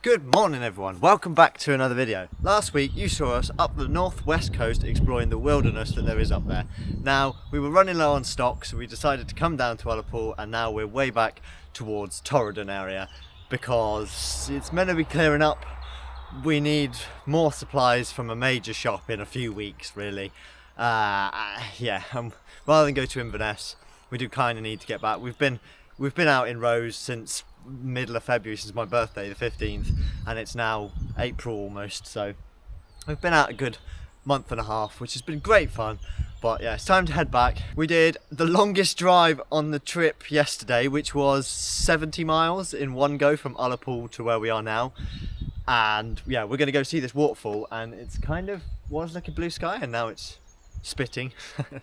Good morning everyone, welcome back to another video. Last week you saw us up the northwest coast exploring the wilderness that there is up there. Now we were running low on stock, so we decided to come down to Ullapool, and now we're way back towards Torridon area because it's meant to be clearing up. We need more supplies from a major shop in a few weeks really. Rather than go to Inverness, we do kind of need to get back. We've been out in Rose since middle of February, since my birthday, the 15th, and it's now April almost, so we've been out a good month and a half, which has been great fun. But yeah, it's time to head back. We did the longest drive on the trip yesterday, which was 70 miles in one go from Ullapool to where we are now. And yeah, we're gonna go see this waterfall, and it's kind of was looking blue sky and now it's spitting.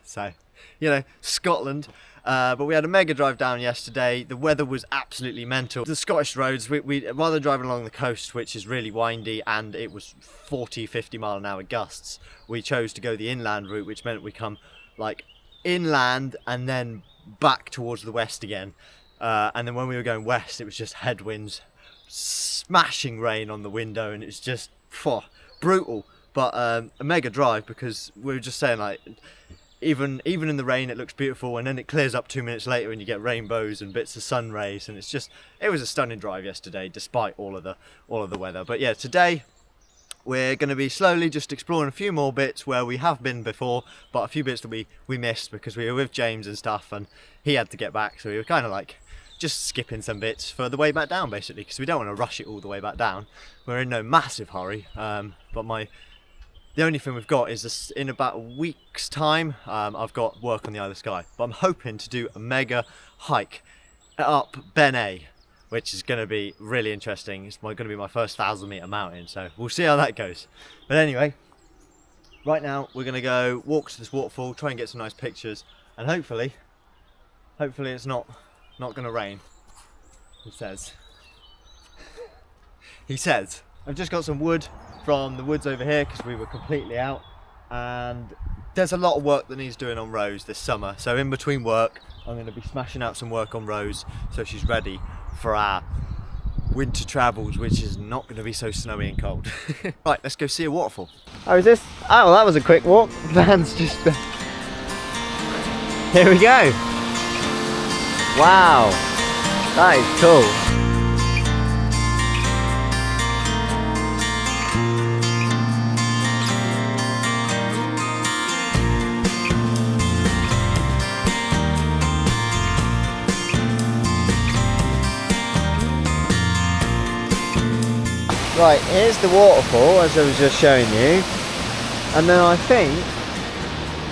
So, you know, Scotland. But we had a mega drive down yesterday. The weather was absolutely mental. The Scottish roads, we rather driving along the coast, which is really windy, and it was 40-50 mile an hour gusts, we chose to go the inland route, which meant we come like inland and then back towards the west again. And then when we were going west, it was just headwinds, smashing rain on the window, and it's just brutal. But a mega drive, because we were just saying, like, even in the rain it looks beautiful, and then it clears up 2 minutes later and you get rainbows and bits of sun rays, and it was a stunning drive yesterday despite all of the weather. But yeah, today we're going to be slowly just exploring a few more bits where we have been before, but a few bits that we missed because we were with James and stuff and he had to get back, so we were kind of like just skipping some bits for the way back down basically, because we don't want to rush it all the way back down. We're in no massive hurry, but the only thing we've got is this, in about a week's time, I've got work on the Isle of Skye, but I'm hoping to do a mega hike up Ben A, which is going to be really interesting. It's going to be my first 1,000-meter mountain, so we'll see how that goes. But anyway, right now we're going to go walk to this waterfall, try and get some nice pictures, and hopefully it's not going to rain. He says. I've just got some wood from the woods over here because we were completely out, and there's a lot of work that needs doing on Rose this summer, so in between work I'm going to be smashing out some work on Rose so she's ready for our winter travels, which is not going to be so snowy and cold. Right, let's go see a waterfall. Oh, that was a quick walk. Van's just here we go. Wow, that is cool. Right, here's the waterfall as I was just showing you, and then I think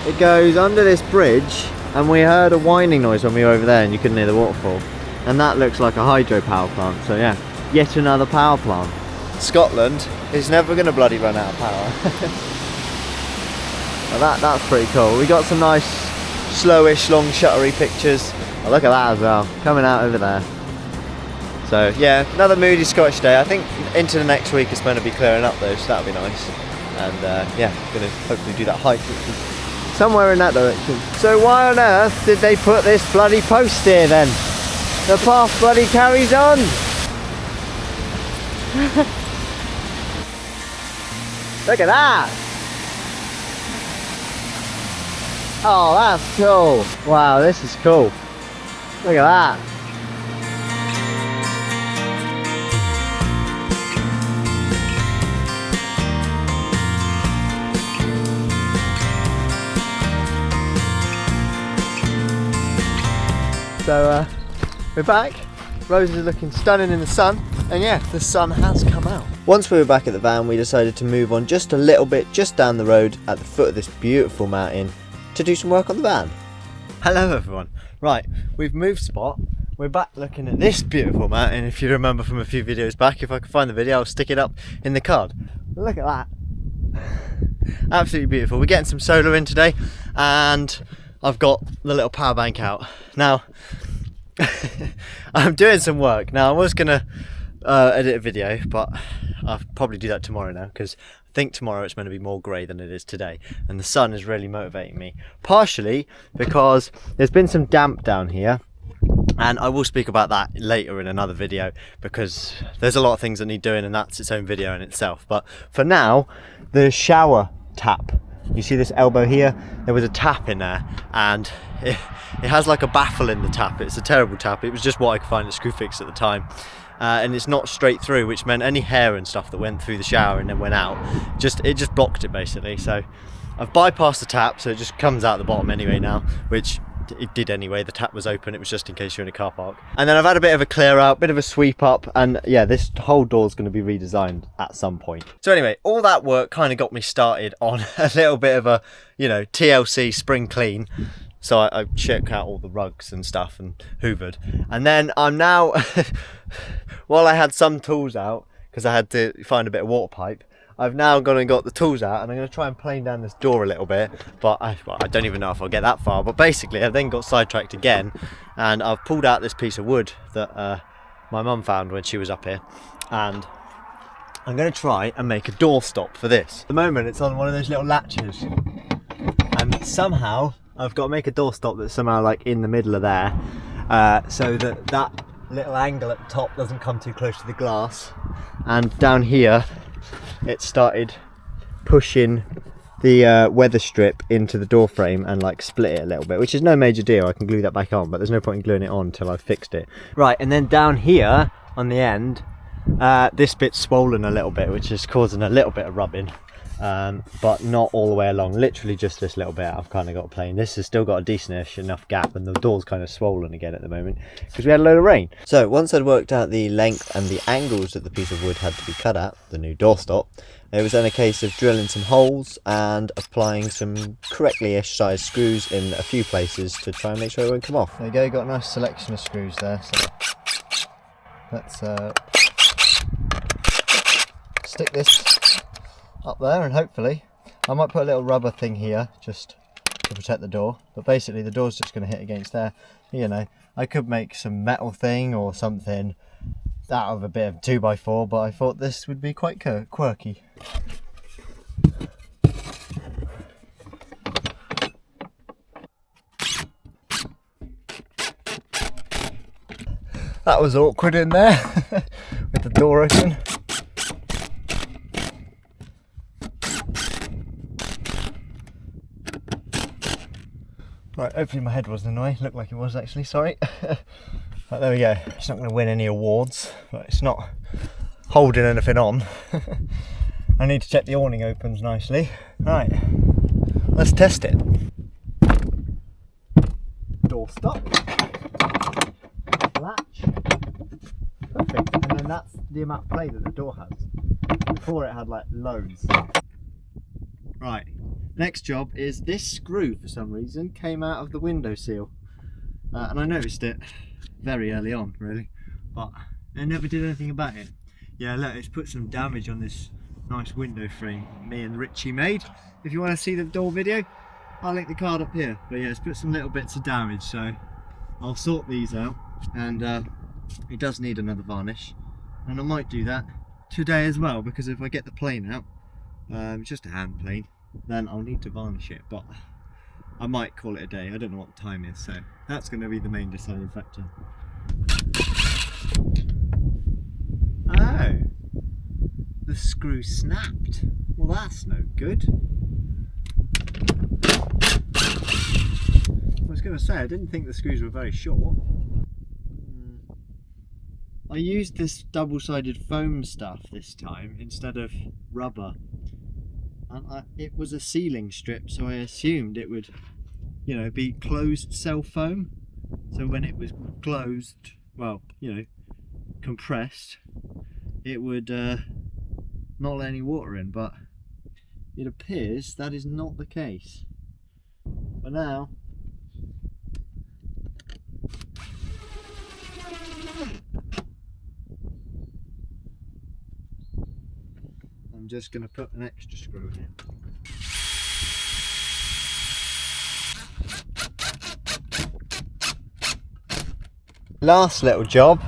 it goes under this bridge, and we heard a whining noise when we were over there and you couldn't hear the waterfall, and that looks like a hydropower plant. So yeah, yet another power plant. Scotland is never going to bloody run out of power. Well, that's pretty cool. We got some nice slowish long shuttery pictures. Oh, look at that as well, coming out over there. So yeah, another moody Scottish day. I think into the next week it's going to be clearing up though, so that'll be nice. And yeah, going to hopefully do that hike, which is somewhere in that direction. So why on earth did they put this bloody post here then? The path bloody carries on. Look at that. Oh, that's cool. Wow, this is cool. Look at that. So we're back. Rose is looking stunning in the sun, and yeah, the sun has come out. Once we were back at the van, we decided to move on just a little bit, just down the road at the foot of this beautiful mountain, to do some work on the van. Hello everyone. Right, we've moved spot. We're back looking at this beautiful mountain. If you remember from a few videos back, if I can find the video, I'll stick it up in the card. Look at that. Absolutely beautiful. We're getting some solar in today, and I've got the little power bank out. Now, I'm doing some work. Now, I was going to edit a video, but I'll probably do that tomorrow now, because I think tomorrow it's going to be more grey than it is today, and the sun is really motivating me. Partially because there's been some damp down here, And I will speak about that later in another video, because there's a lot of things that need doing and that's its own video in itself. But for now, the shower tap, you see this elbow here? There was a tap in there, and it has like a baffle in the tap. It's a terrible tap. It was just what I could find at Screwfix at the time. And it's not straight through, which meant any hair and stuff that went through the shower and then went out, it just blocked it basically. So I've bypassed the tap, so it just comes out the bottom anyway now, which it did anyway. The tap was open, it was just in case you're in a car park. And then I've had a bit of a clear out, bit of a sweep up, and yeah, this whole door's going to be redesigned at some point. So anyway, all that work kind of got me started on a little bit of a, you know, TLC spring clean. So I shook out all the rugs and stuff and hoovered. And then I'm now, while I had some tools out, because I had to find a bit of water pipe, I've now gone and got the tools out, and I'm going to try and plane down this door a little bit, but I don't even know if I'll get that far. But basically I've then got sidetracked again, and I've pulled out this piece of wood that my mum found when she was up here, and I'm going to try and make a door stop for this. At the moment it's on one of those little latches, and somehow I've got to make a door stop that's somehow like in the middle of there, so that little angle at the top doesn't come too close to the glass. And down here it started pushing the weather strip into the door frame and like split it a little bit, which is no major deal. I can glue that back on, but there's no point in gluing it on until I've fixed it. Right, and then down here on the end, this bit's swollen a little bit, which is causing a little bit of rubbing, but not all the way along, literally just this little bit I've kind of got plain. This has still got a decent enough gap, and the door's kind of swollen again at the moment because we had a load of rain. So once I'd worked out the length and the angles that the piece of wood had to be cut at, the new doorstop, it was then a case of drilling some holes and applying some correctly-ish sized screws in a few places to try and make sure it won't come off. There you go, got a nice selection of screws there, so let's stick this up there, and hopefully I might put a little rubber thing here just to protect the door, but basically the door's just going to hit against there. You know, I could make some metal thing or something out of a bit of 2x4, but I thought this would be quite quirky. That was awkward in there with the door open. Right, hopefully my head wasn't in the way. Looked like it was actually, sorry. Right, there we go. It's not going to win any awards, but it's not holding anything on. I need to check the awning opens nicely. Right, let's test it. Door stop. Latch. Perfect. And then that's the amount of play that the door has. Before it had like loads. Right. Next job is this screw, for some reason, came out of the window seal. And I noticed it very early on, really, but I never did anything about it. Yeah, look, it's put some damage on this nice window frame me and Richie made. If you want to see the door video, I'll link the card up here. But yeah, it's put some little bits of damage, so I'll sort these out. And it does need another varnish, and I might do that today as well, because if I get the plane out, just a hand plane, then I'll need to varnish it, but I might call it a day. I don't know what the time is, so that's going to be the main deciding factor. Oh, the screw snapped. Well, that's no good. I was going to say, I didn't think the screws were very short. I used this double-sided foam stuff this time instead of rubber. And it was a sealing strip, so I assumed it would, you know, be closed cell foam. So when it was closed, well, you know, compressed, it would not let any water in, but it appears that is not the case. But now, I'm just going to put an extra screw in. Last little job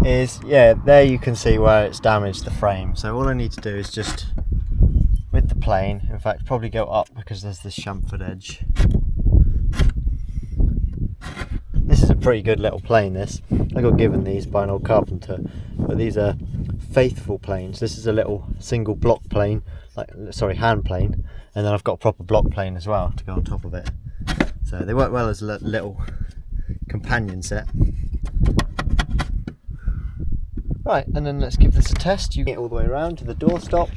is, yeah, there you can see where it's damaged the frame. So all I need to do is just, with the plane, in fact probably go up because there's this chamfered edge. This is a pretty good little plane, this. I got given these by an old carpenter, but these are faithful planes. This is a little single block plane, hand plane, and then I've got a proper block plane as well to go on top of it. So they work well as a little companion set. Right, and then let's give this a test. You get all the way around to the doorstop,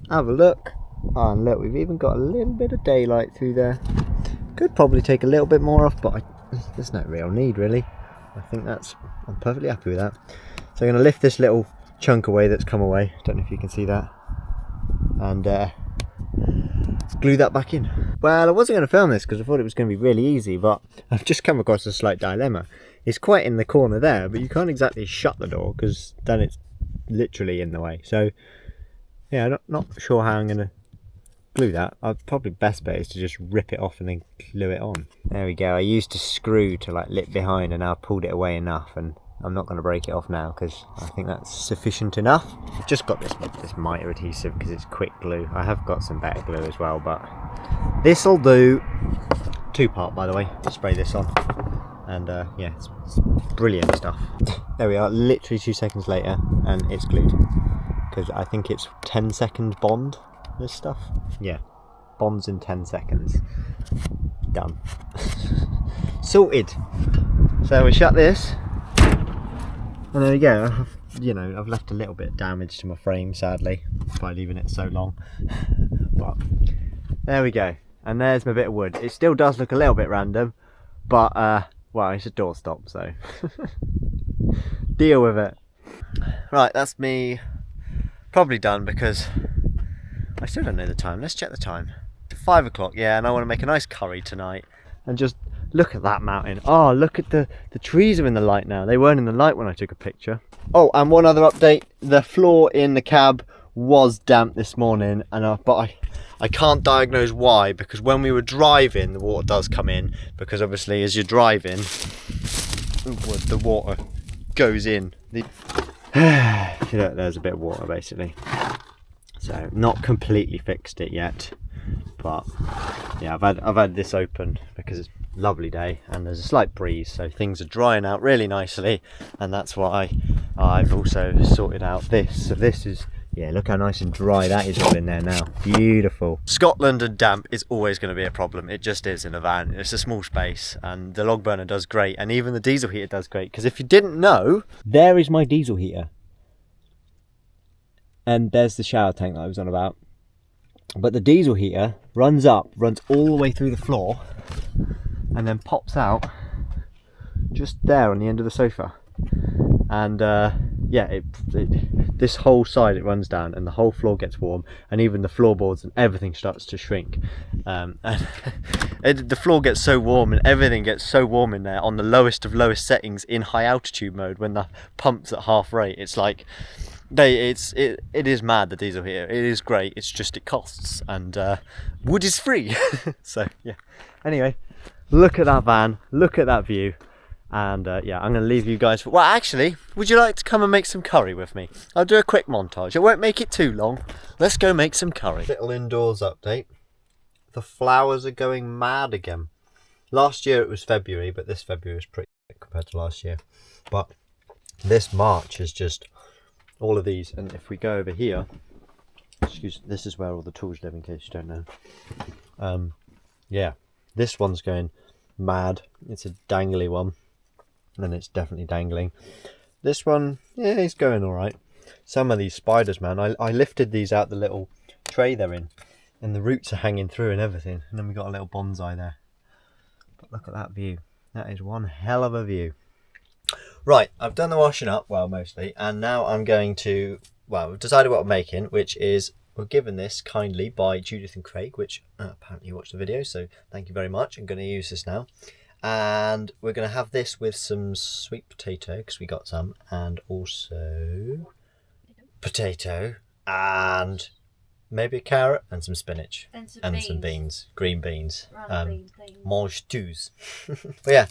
have a look. Oh, and look, we've even got a little bit of daylight through there. Could probably take a little bit more off, but there's no real need really. I think I'm perfectly happy with that. So I'm going to lift this little chunk away that's come away. Don't know if you can see that. And glue that back in. Well, I wasn't going to film this because I thought it was going to be really easy, but I've just come across a slight dilemma. It's quite in the corner there, but you can't exactly shut the door because then it's literally in the way. So yeah, not sure how I'm going to glue that. Probably best bet is to just rip it off and then glue it on. There we go. I used a screw to like lip behind, and I've pulled it away enough, and I'm not going to break it off now because I think that's sufficient enough. I've just got this mitre adhesive because it's quick glue. I have got some better glue as well, but this'll do. 2-part, by the way. Spray this on, and yeah, it's brilliant stuff. There we are. Literally 2 seconds later, and it's glued because I think it's 10-second bond. This stuff, yeah, bonds in 10 seconds. Done. Sorted. So we shut this, and there we go. I've left a little bit of damage to my frame, sadly, by leaving it so long. But there we go, and there's my bit of wood. It still does look a little bit random, but well, it's a doorstop, so deal with it. Right, that's me probably done because I still don't know the time. Let's check the time. 5 o'clock, yeah, and I want to make a nice curry tonight. And just look at that mountain. Oh, look at the trees are in the light now. They weren't in the light when I took a picture. Oh, and one other update. The floor in the cab was damp this morning, and but I can't diagnose why, because when we were driving, the water does come in, because obviously as you're driving, the water goes in. There's a bit of water basically. So not completely fixed it yet, but yeah, I've had this open because it's a lovely day and there's a slight breeze, so things are drying out really nicely, and that's why I've also sorted out this. So this is, yeah, look how nice and dry that is all in there now. Beautiful. Scotland and damp is always going to be a problem. It just is in a van. It's a small space, and the log burner does great, and even the diesel heater does great, because if you didn't know, there is my diesel heater. And there's the shower tank that I was on about. But the diesel heater runs all the way through the floor, and then pops out just there on the end of the sofa. And yeah, this whole side it runs down, and the whole floor gets warm, and even the floorboards and everything starts to shrink. And the floor gets so warm, and everything gets so warm in there on the lowest of lowest settings in high altitude mode when the pump's at half rate. It's like, it is mad, the diesel heater. It is great, it's just it costs, and wood is free. So yeah, anyway, look at that van, look at that view, and yeah, I'm gonna leave you guys well, actually, would you like to come and make some curry with me? I'll do a quick montage. I won't make it too long. Let's go make some curry. Little indoors update. The flowers are going mad again. Last year it was February, but this February was pretty thick compared to last year. But this March is just all of these, and if we go over here, this is where all the tools live, in case you don't know. Yeah, this one's going mad. It's a dangly one, and it's definitely dangling. This one, yeah, it's going all right. Some of these spiders, man, I lifted these out the little tray they're in, and the roots are hanging through and everything, and then we got a little bonsai there. But look at that view. That is one hell of a view. Right, I've done the washing up, well, mostly, and now I'm going to, well, we've decided what we're making, which is, we're given this kindly by Judith and Craig, which apparently you watched the video, so thank you very much. I'm going to use this now, and we're going to have this with some sweet potato, because we got some, and also potato, and maybe a carrot, and some spinach, and some beans, green beans, mange tous. But yeah,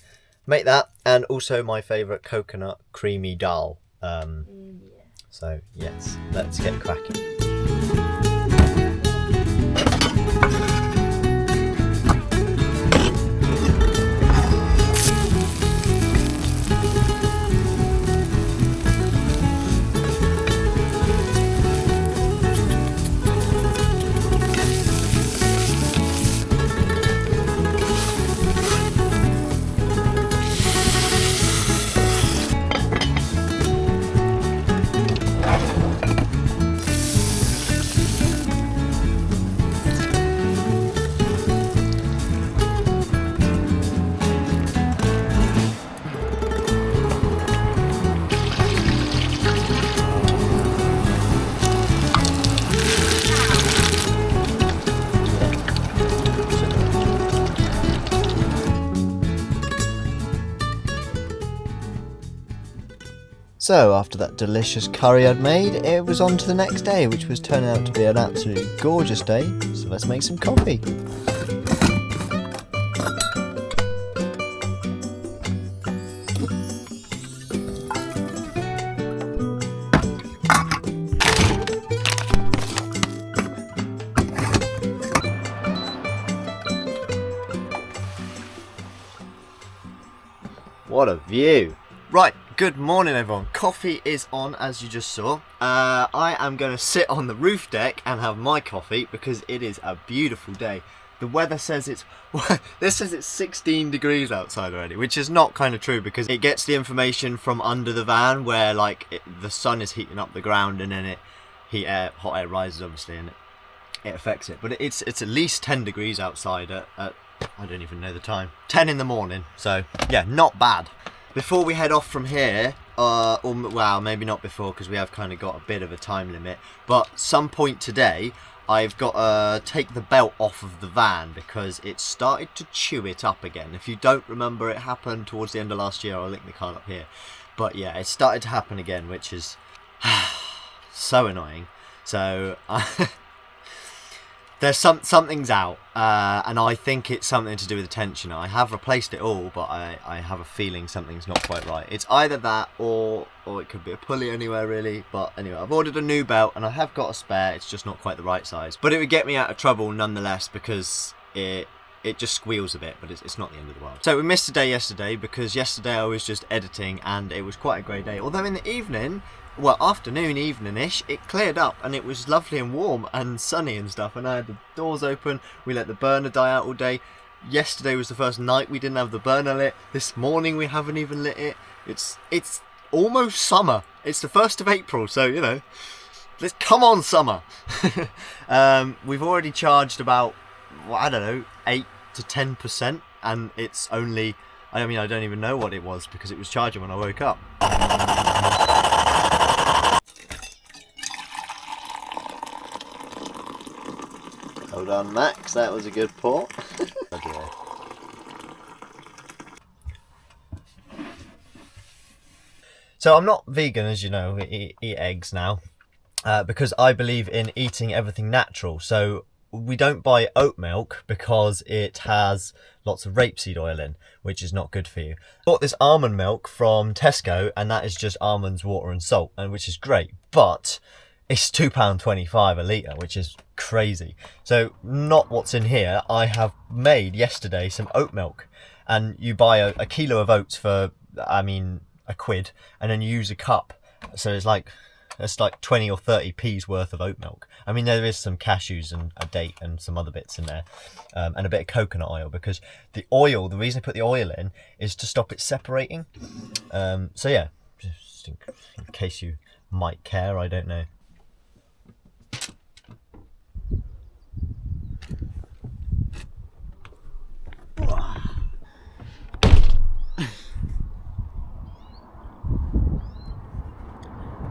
make that, and also my favourite coconut creamy dal. So yes, let's get cracking. So after that delicious curry I'd made, it was on to the next day, which was turning out to be an absolutely gorgeous day. So let's make some coffee. What a view! Right, good morning everyone. Coffee is on, as you just saw. I am going to sit on the roof deck and have my coffee because it is a beautiful day. The weather says this says it's 16 degrees outside already, which is not kind of true because it gets the information from under the van where the sun is heating up the ground and then hot air rises obviously and it affects it. But it's at least 10 degrees outside at I don't even know the time. 10 in the morning, so yeah, not bad. Before we head off from here, or well, maybe not before because we have kind of got a bit of a time limit, but some point today I've got to take the belt off of the van because it started to chew it up again. If you don't remember, it happened towards the end of last year. I'll link the card up here. But yeah, it started to happen again, which is so annoying. So there's something's out, and I think it's something to do with the tensioner. I have replaced it all, but I have a feeling something's not quite right. It's either that or it could be a pulley anywhere really. But anyway, I've ordered a new belt and I have got a spare. It's just not quite the right size. But it would get me out of trouble nonetheless because it just squeals a bit, but it's not the end of the world. So we missed a day yesterday because yesterday I was just editing and it was quite a great day. Although in the evening, well, afternoon, evening-ish, it cleared up and it was lovely and warm and sunny and stuff, and I had the doors open. We let the burner die out all day. Yesterday was the first night we didn't have the burner lit. This morning we haven't even lit it. It's almost summer. It's the 1st of April, so you know, let's come on summer. We've already charged about, well, I don't know, 8 to 10%, and it's only, I mean, I don't even know what it was because it was charging when I woke up. Hold on, Max, that was a good pour. So I'm not vegan, as you know. We eat eggs now because I believe in eating everything natural. So we don't buy oat milk because it has lots of rapeseed oil in, which is not good for you. I bought this almond milk from Tesco, and that is just almonds, water and salt, and which is great, but it's £2.25 a litre, which is crazy. So not what's in here. I have made yesterday some oat milk, and you buy a kilo of oats for, I mean, £1, and then you use a cup. So it's like 20 or 30 p's worth of oat milk. I mean, there is some cashews and a date and some other bits in there, and a bit of coconut oil, because the reason I put the oil in is to stop it separating. So yeah, just in case you might care, I don't know.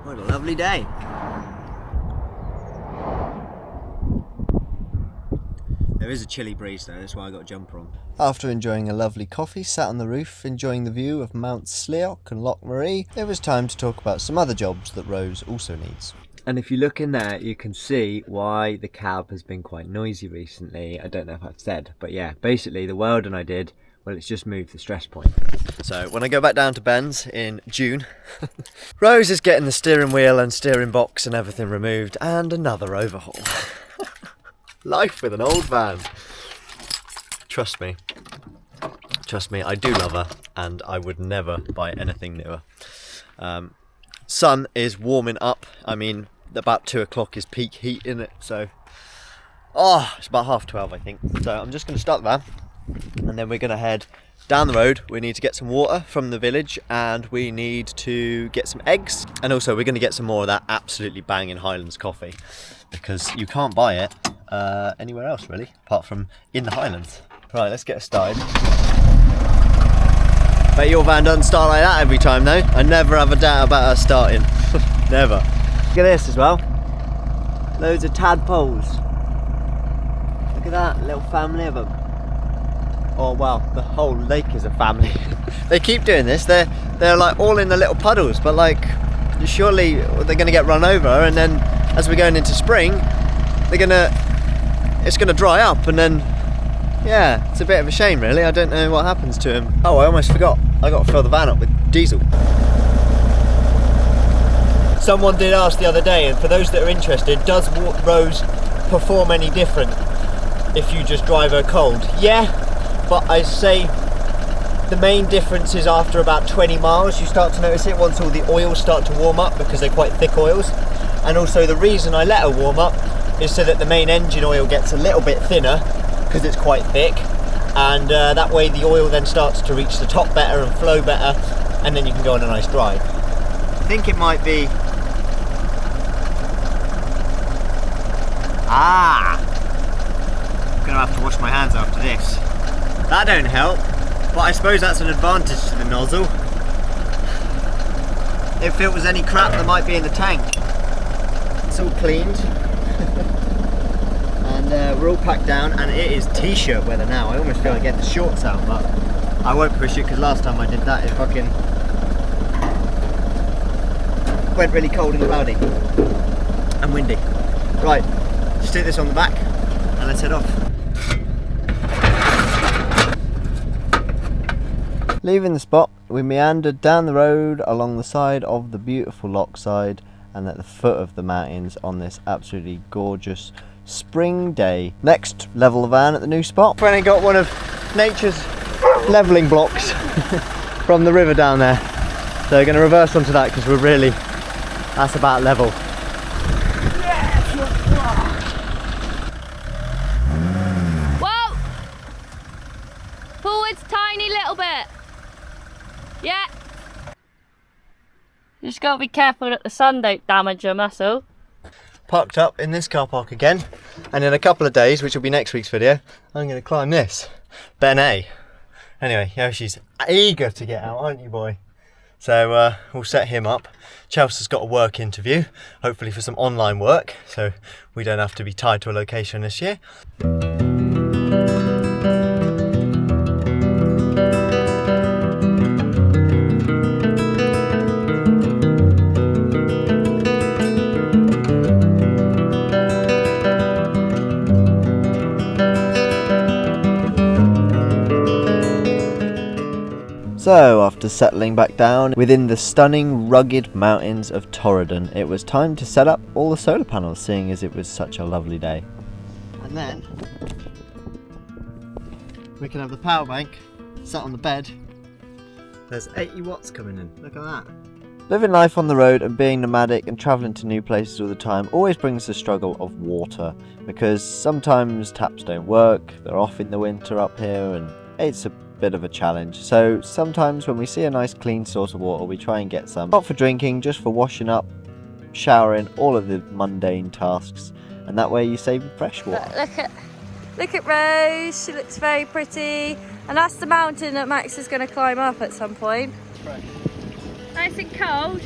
What a lovely day. There is a chilly breeze though, that's why I got a jumper on. After enjoying a lovely coffee, sat on the roof, enjoying the view of Mount Sleoch and Loch Maree, it was time to talk about some other jobs that Rose also needs. And if you look in there, you can see why the cab has been quite noisy recently. I don't know if I've said, but yeah, basically the welding I did, well, it's just moved the stress point. So when I go back down to Ben's in June, Rose is getting the steering wheel and steering box and everything removed, and another overhaul. Life with an old van. Trust me, I do love her, and I would never buy anything newer. Sun is warming up. I mean, about 2 o'clock is peak heat in it, so it's about 12:30 I think. So I'm just going to start the van, and then we're going to head down the road. We need to get some water from the village, and we need to get some eggs, and also we're going to get some more of that absolutely banging Highlands coffee, because you can't buy it anywhere else really, apart from in the Highlands. Right, let's get started. Bet your van doesn't start like that every time though. I never have a doubt about her starting. Never. Look at this as well. Loads of tadpoles. Look at that, little family of them. or well, the whole lake is a family. They keep doing this. They're like all in the little puddles, but like surely they're going to get run over, and then as we're going into spring, it's gonna dry up, and then yeah, it's a bit of a shame really. I don't know what happens to him. Oh, I almost forgot. I got to fill the van up with diesel. Someone did ask the other day, and for those that are interested, does Rose perform any different if you just drive her cold? Yeah, but I say the main difference is after about 20 miles you start to notice it, once all the oils start to warm up, because they're quite thick oils. And also the reason I let her warm up is so that the main engine oil gets a little bit thinner, because it's quite thick, and that way the oil then starts to reach the top better and flow better, and then you can go on a nice drive. I think it might be... I'm gonna have to wash my hands after this. That don't help, but I suppose that's an advantage to the nozzle. If it was any crap that might be in the tank. It's all cleaned. And we're all packed down, and it is t-shirt weather now. I almost feel like getting the shorts out, but I won't push it, because last time I did that it fucking went really cold and cloudy and windy. Right, stick this on the back and let's head off. Leaving the spot, we meandered down the road along the side of the beautiful lochside and at the foot of the mountains on this absolutely gorgeous spring day. Next, level the van at the new spot. Finally got one of nature's levelling blocks from the river down there. So we're going to reverse onto that, because that's about level. Whoa! Forwards tiny little bit. Yeah. You just got to be careful that the sun don't damage your muscle. Parked up in this car park again, and in a couple of days, which will be next week's video, I'm going to climb this Ben A. Anyway, Yoshi's eager to get out, aren't you, boy? So we'll set him up. Chelsea's got a work interview, hopefully for some online work, so we don't have to be tied to a location this year. So, after settling back down within the stunning rugged mountains of Torridon, it was time to set up all the solar panels, seeing as it was such a lovely day. And then we can have the power bank sat on the bed. There's 80 watts coming in, look at that. Living life on the road and being nomadic and travelling to new places all the time always brings the struggle of water, because sometimes taps don't work, they're off in the winter up here, and it's a bit of a challenge. So sometimes when we see a nice clean source of water, we try and get some, not for drinking, just for washing up, showering, all of the mundane tasks, and that way you save fresh water. Look at Rose, she looks very pretty, and that's the mountain that Max is going to climb up at some point. Right. Nice and cold.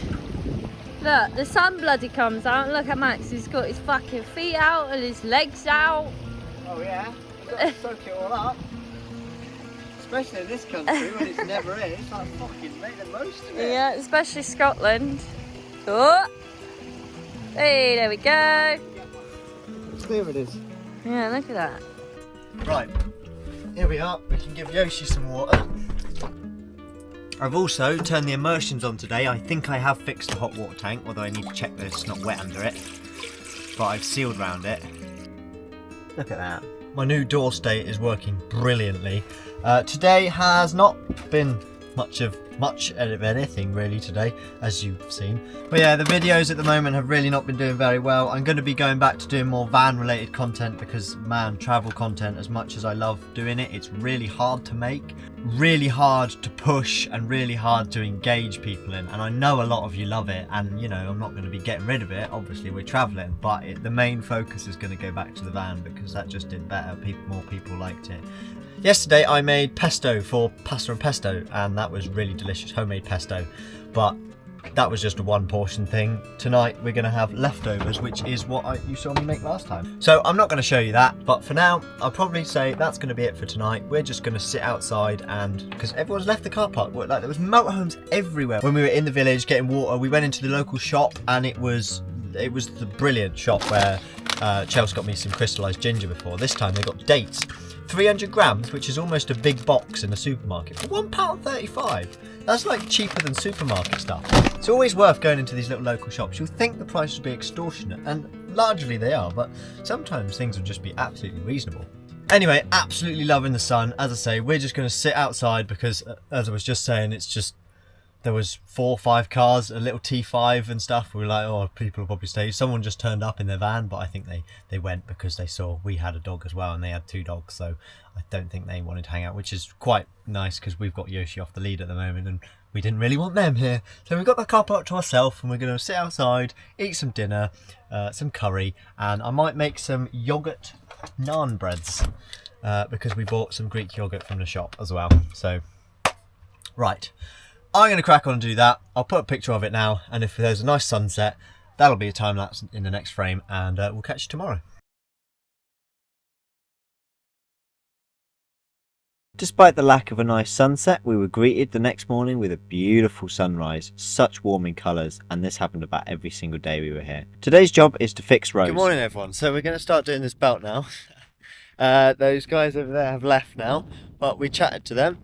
Look, the sun bloody comes out, and look at Max, he's got his fucking feet out and his legs out. Oh yeah, you've got to soak it all up. Especially in this country when it's never in, it's like fucking make the most of it. Yeah, especially Scotland. Oh! Hey, there we go. There it is. Yeah, look at that. Right, here we are. We can give Yoshi some water. I've also turned the immersions on today. I think I have fixed the hot water tank, although I need to check that it's not wet under it. But I've sealed round it. Look at that. My new door state is working brilliantly. Today has not been much of anything really today, as you've seen. But yeah, the videos at the moment have really not been doing very well. I'm going to be going back to doing more van related content, because man, travel content, as much as I love doing it, it's really hard to make, really hard to push, and really hard to engage people in. And I know a lot of you love it, and you know, I'm not going to be getting rid of it. Obviously we're traveling, but the main focus is going to go back to the van, because that just did better. More people liked it. Yesterday I made pesto for pasta and pesto, and that was really delicious, homemade pesto. But that was just a one portion thing. Tonight we're going to have leftovers, which is what you saw me make last time. So I'm not going to show you that, but for now I'll probably say that's going to be it for tonight. We're just going to sit outside, and because everyone's left the car park, like there was motorhomes everywhere. When we were in the village getting water, we went into the local shop, and it was the brilliant shop where Chelsea got me some crystallised ginger before. This time they got dates. 300 grams, which is almost a big box in a supermarket, for £1.35. That's like cheaper than supermarket stuff. It's always worth going into these little local shops. You'll think the price would be extortionate, and largely they are, but sometimes things will just be absolutely reasonable. Anyway, absolutely loving the sun. As I say, we're just going to sit outside because, as I was just saying, it's just, there was 4 or 5 cars, a little T5 and stuff. We were like, oh, people will probably stay. Someone just turned up in their van, but I think they went because they saw we had a dog as well, and they had 2 dogs, so I don't think they wanted to hang out, which is quite nice because we've got Yoshi off the lead at the moment, and we didn't really want them here. So we've got the car park to ourselves, and we're going to sit outside, eat some dinner, some curry, and I might make some yoghurt naan breads because we bought some Greek yoghurt from the shop as well. So, right. I'm going to crack on and do that. I'll put a picture of it now, and if there's a nice sunset, that'll be a time lapse in the next frame, and we'll catch you tomorrow. Despite the lack of a nice sunset, we were greeted the next morning with a beautiful sunrise, such warming colours, and this happened about every single day we were here. Today's job is to fix Rose. Good morning everyone, so we're going to start doing this belt now. Those guys over there have left now, but we chatted to them.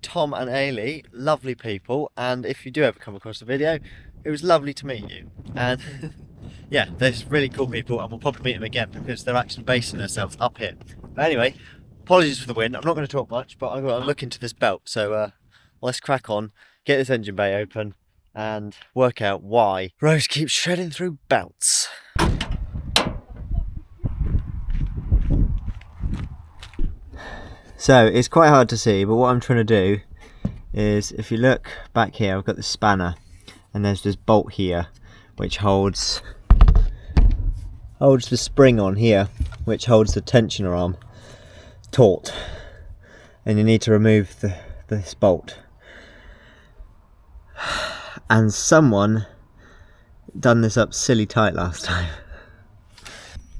Tom and Ailey, lovely people, and if you do ever come across the video, it was lovely to meet you. And yeah, they're just really cool people, and we'll probably meet them again because they're actually basing themselves up here. But anyway, apologies for the wind. I'm not going to talk much, but I'm going to look into this belt. So let's crack on, get this engine bay open, and work out why Rose keeps shredding through belts. So it's quite hard to see, but what I'm trying to do is, if you look back here, I've got the spanner, and there's this bolt here which holds the spring on here, which holds the tensioner arm taut, and you need to remove this bolt. And someone done this up silly tight last time.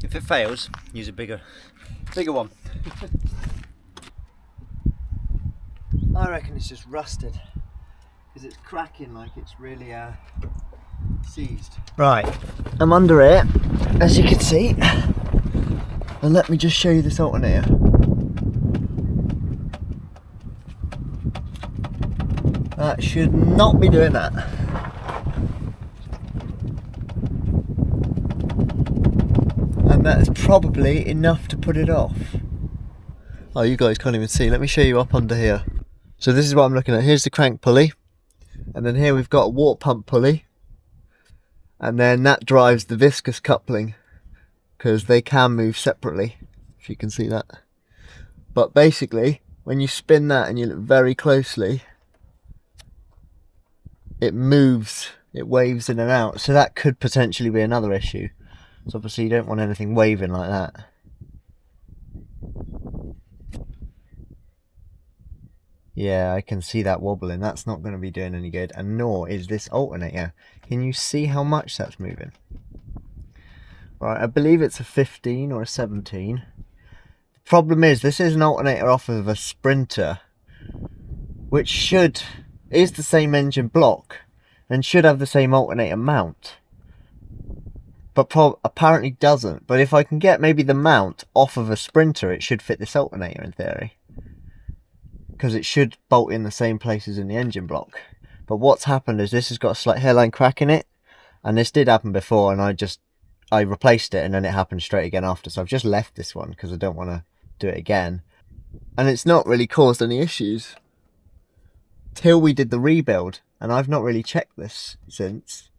If it fails, use a bigger one. I reckon it's just rusted because it's cracking like it's really seized. Right, I'm under it, as you can see, and let me just show you this alternator. That should not be doing that. And that is probably enough to put it off. Oh, you guys can't even see. Let me show you up under here. So this is what I'm looking at. Here's the crank pulley, and then here we've got a water pump pulley, and then that drives the viscous coupling because they can move separately, if you can see that. But basically, when you spin that and you look very closely, it moves, it waves in and out, so that could potentially be another issue. So obviously you don't want anything waving like that. Yeah, I can see that wobbling. That's not going to be doing any good, and nor is this alternator. Can you see how much that's moving? Right, I believe it's a 15 or a 17. The problem is, this is an alternator off of a Sprinter, which is the same engine block and should have the same alternator mount, but apparently doesn't. But if I can get maybe the mount off of a Sprinter, it should fit this alternator in theory, because it should bolt in the same places in the engine block. But what's happened is this has got a slight hairline crack in it, and this did happen before, and I replaced it, and then it happened straight again after. So I've just left this one because I don't want to do it again, and it's not really caused any issues till we did the rebuild, and I've not really checked this since.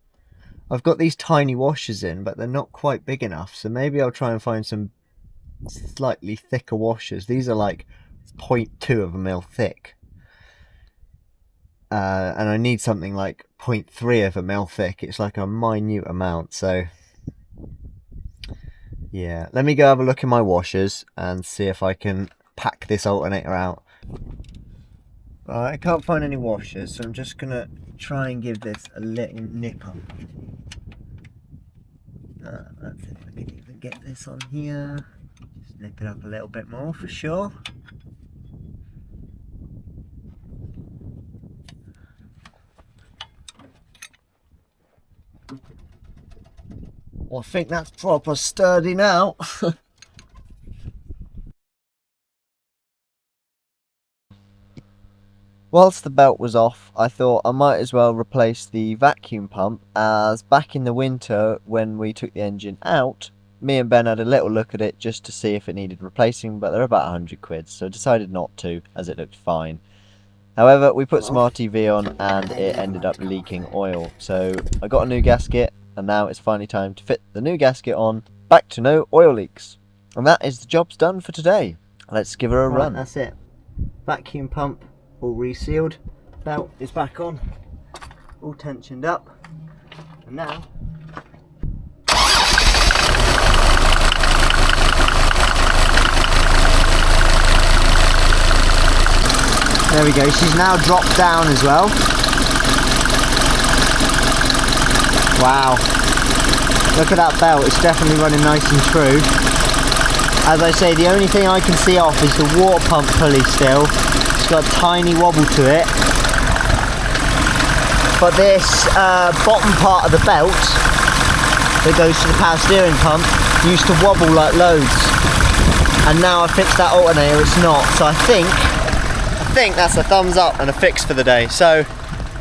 I've got these tiny washers in, but they're not quite big enough, so maybe I'll try and find some slightly thicker washers. These are like 0.2 of a mil thick, and I need something like 0.3 of a mil thick. It's like a minute amount. So yeah, let me go have a look in my washers and see if I can pack this alternator out. Right, I can't find any washers, so I'm just gonna try and give this a little nip up. That's it. I can even get this on here. Just nip it up a little bit more for sure. Well, I think that's proper sturdy now. Whilst the belt was off, I thought I might as well replace the vacuum pump, as back in the winter when we took the engine out, me and Ben had a little look at it just to see if it needed replacing, but they're about 100 quid, so I decided not to, as it looked fine. However, we put some RTV on and it ended up leaking oil, so I got a new gasket, and now it's finally time to fit the new gasket on, back to no oil leaks. And that is the job's done for today. Let's give her a run. That's it. Vacuum pump all resealed, belt is back on, all tensioned up, and now there we go, she's now dropped down as well. Wow, look at that belt, it's definitely running nice and true. As I say, the only thing I can see off is the water pump pulley still. It's got a tiny wobble to it, but this bottom part of the belt that goes to the power steering pump used to wobble like loads, and now I fixed that alternator, it's not. So I think that's a thumbs up and a fix for the day. So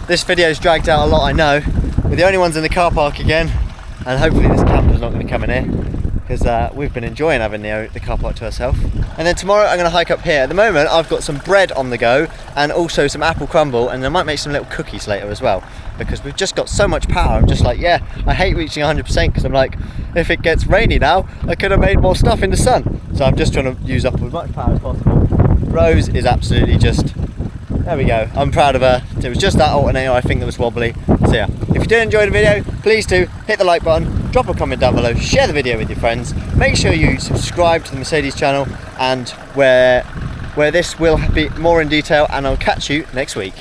this video's dragged out a lot, I know. We're the only ones in the car park again, and hopefully this camper's not going to come in here, because we've been enjoying having the car park to ourselves. And then tomorrow I'm going to hike up here. At the moment I've got some bread on the go and also some apple crumble, and I might make some little cookies later as well, because we've just got so much power. I'm just like, yeah, I hate reaching 100% because I'm like, if it gets rainy now I could have made more stuff in the sun. So I'm just trying to use up as much power as possible. Rose is absolutely just, there we go, I'm proud of her. It was just that alternator I think that was wobbly. So yeah, if you did enjoy the video, please do hit the like button, drop a comment down below, share the video with your friends, make sure you subscribe to the Mercedes channel, and where this will be more in detail, and I'll catch you next week.